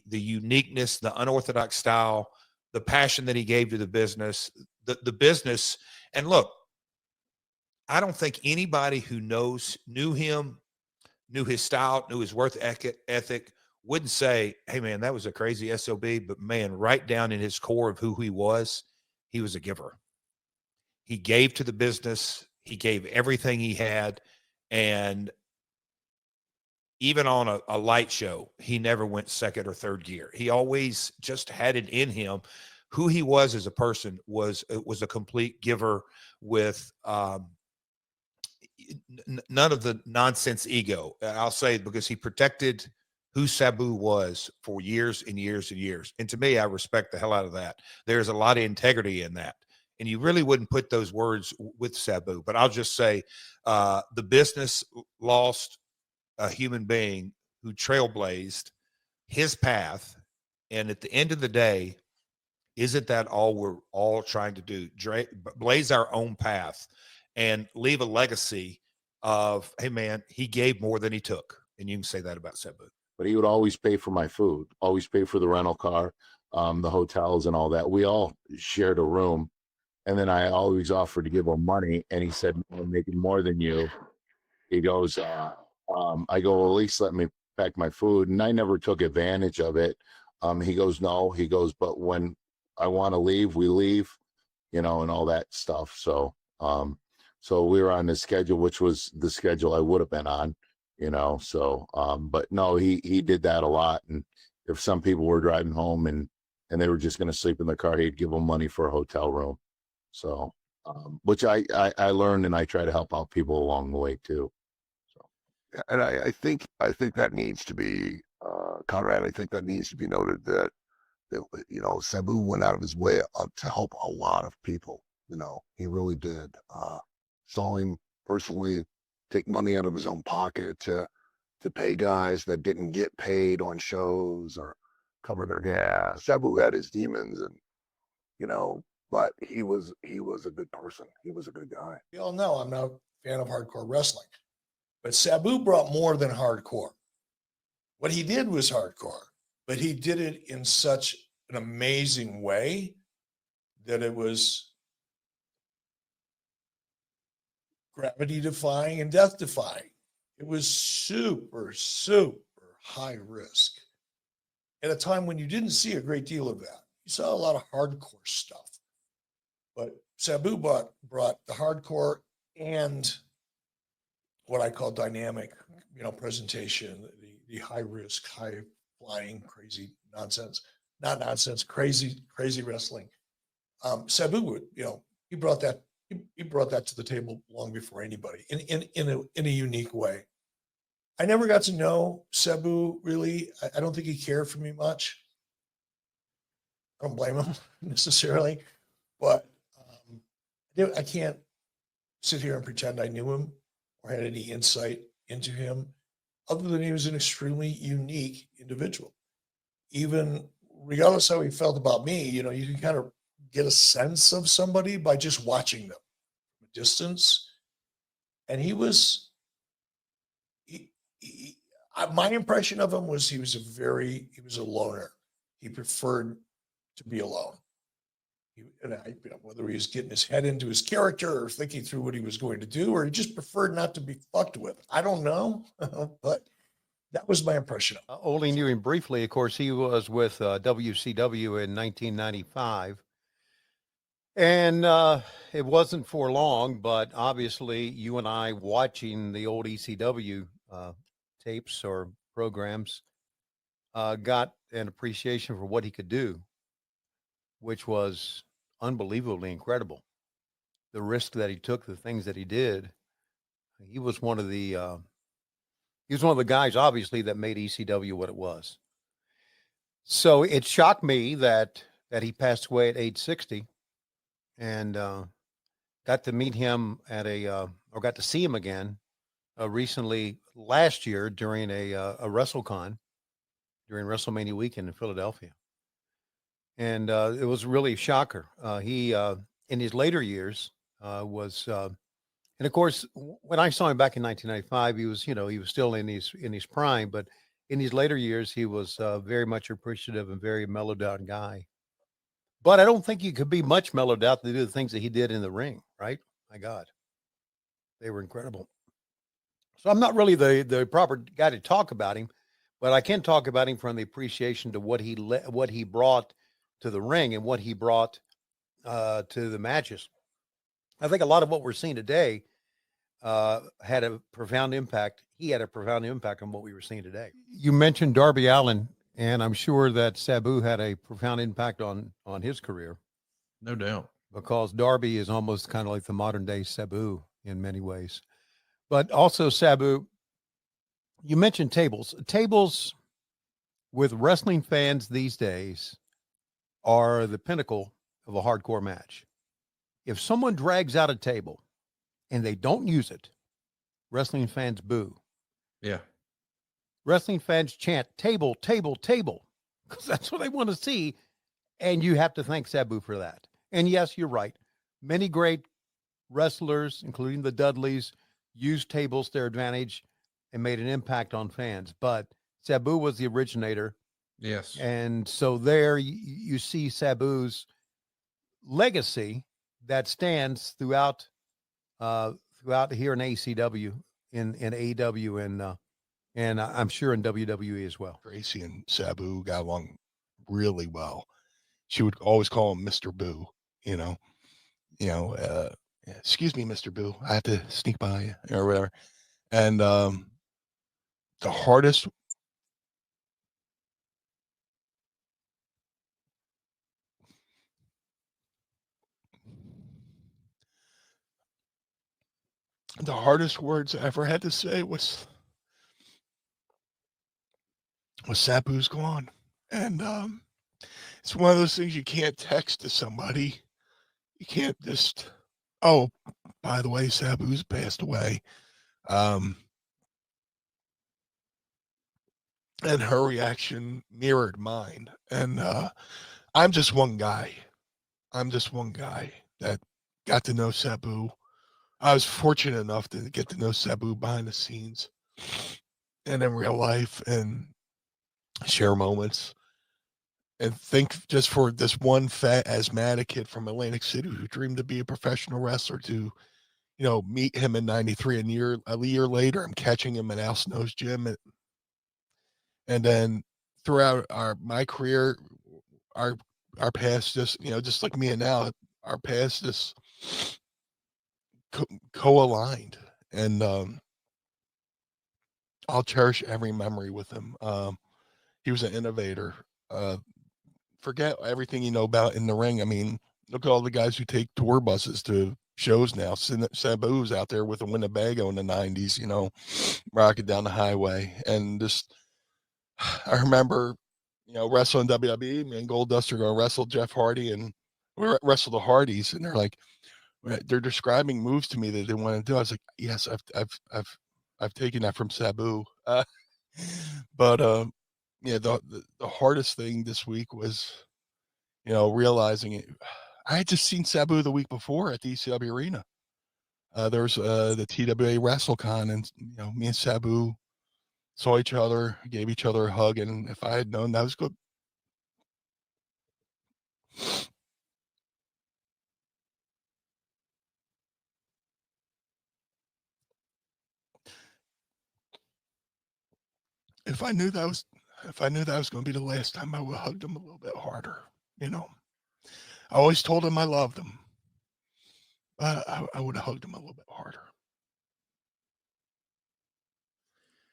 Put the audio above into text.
the uniqueness, the unorthodox style, the passion that he gave to the business, the business. And look, I don't think anybody who knew him, knew his style, knew his work ethic, wouldn't say, hey, man, that was a crazy SOB. But, man, right down in his core of who he was a giver. He gave to the business. He gave everything he had. And even on a light show, he never went second or third gear. He always just had it in him. Who he was as a person was a complete giver with none of the nonsense ego. I'll say it because he protected who Sabu was for years and years and years. And to me, I respect the hell out of that. There's a lot of integrity in that. And you really wouldn't put those words with Sabu. But I'll just say the business lost a human being who trailblazed his path. And at the end of the day, isn't that all we're all trying to do? Blaze our own path and leave a legacy of, hey, man, he gave more than he took. And you can say that about Sabu. But he would always pay for my food, always pay for the rental car, the hotels and all that. We all shared a room. And then I always offered to give him money. And he said, I'm making more than you. He goes, I go, well, at least let me pack my food. And I never took advantage of it. He goes, no. He goes, but when I want to leave, we leave, and all that stuff. So we were on the schedule, which was the schedule I would have been on, so, but no, he did that a lot. And if some people were driving home and they were just going to sleep in the car, he'd give them money for a hotel room. So, which I learned, and I try to help out people along the way too. So, and I think that needs to be, Conrad, I think that needs to be noted that Sabu went out of his way to help a lot of people. He really did. Saw him personally take money out of his own pocket to pay guys that didn't get paid on shows or cover their gas. Sabu had his demons, and but he was a good person. He was a good guy. We all know I'm not a fan of hardcore wrestling, but Sabu brought more than hardcore. What he did was hardcore, but he did it in such an amazing way that it was gravity defying and death defying. It was super, super high risk at a time when you didn't see a great deal of that. You saw a lot of hardcore stuff, but Sabu brought the hardcore and what I call dynamic, presentation, the high risk, high flying, crazy nonsense, not nonsense, crazy wrestling. Sabu would, he brought that to the table long before anybody in a unique way. I never got to know Sabu really. I don't think he cared for me much. I don't blame him necessarily, but I can't sit here and pretend I knew him or had any insight into him, other than he was an extremely unique individual. Even regardless how he felt about me, you can kind of get a sense of somebody by just watching them from a distance. And my impression of him was he was a loner. He preferred to be alone. Whether he was getting his head into his character or thinking through what he was going to do, or he just preferred not to be fucked with. I don't know, but that was my impression. Only knew him briefly. Of course, he was with WCW in 1995. And it wasn't for long, but obviously you and I watching the old ECW tapes or programs got an appreciation for what he could do, which was unbelievably incredible. The risk that he took, the things that he did. He was one of the guys, obviously, that made ECW what it was. So it shocked me that he passed away at age 60, and got to meet him or got to see him again recently last year during a WrestleCon, during WrestleMania weekend in Philadelphia. And it was really a shocker. He, in his later years, and of course, when I saw him back in 1995, he was still in his prime, but in his later years, he was very much appreciative and very mellowed out guy. But I don't think you could be much mellowed out to do the things that he did in the ring, right? My God, they were incredible. So I'm not really the proper guy to talk about him, but I can talk about him from the appreciation to what he brought to the ring and what he brought to the matches. I think a lot of what we're seeing today had a profound impact. He had a profound impact on what we were seeing today. You mentioned Darby Allin, and I'm sure that Sabu had a profound impact on his career. No doubt. Because Darby is almost kind of like the modern day Sabu in many ways. But also, Sabu, you mentioned tables. Tables with wrestling fans these days are the pinnacle of a hardcore match. If someone drags out a table and they don't use it, wrestling fans boo. Yeah. Wrestling fans chant table, table, table, because that's what they want to see. And you have to thank Sabu for that. And yes, you're right. Many great wrestlers, including the Dudleys, used tables to their advantage and made an impact on fans. But Sabu was the originator. Yes. And so there you see Sabu's legacy that stands throughout here in ACW, in AEW, and I'm sure in WWE as well. Gracie and Sabu got along really well. She would always call him Mr. Boo, excuse me, Mr. Boo, I have to sneak by you or whatever. And the hardest words I ever had to say was Sabu's gone. And it's one of those things you can't text to somebody. You can't just, oh, by the way, Sabu's passed away. And her reaction mirrored mine. And I'm just one guy. That got to know Sabu. I was fortunate enough to get to know Sabu behind the scenes and in real life and share moments. And think just for this one fat asthmatic kid from Atlantic City who dreamed to be a professional wrestler to, meet him in '93. A year later, I'm catching him at Al Snow's gym. And then throughout my career, our paths just like me and Al, our paths just co-aligned. And I'll cherish every memory with him. He was an innovator. Forget everything you know about in the ring. I mean, look at all the guys who take tour buses to shows now. Sabu's out there with a Winnebago in the 90s, rocking down the highway. And just, I remember, wrestling WWE, me and Goldust are going to wrestle Jeff Hardy, and we wrestled the Hardys, and they're describing moves to me that they want to do. I was like, yes, I've taken that from Sabu. But the hardest thing this week was, realizing it. I had just seen Sabu the week before at the ECW Arena. There was the TWA WrestleCon, and me and Sabu saw each other, gave each other a hug, and if I had known that was good. If I knew that was going to be the last time, I would have hugged him a little bit harder. I always told him I loved him, but I would have hugged him a little bit harder.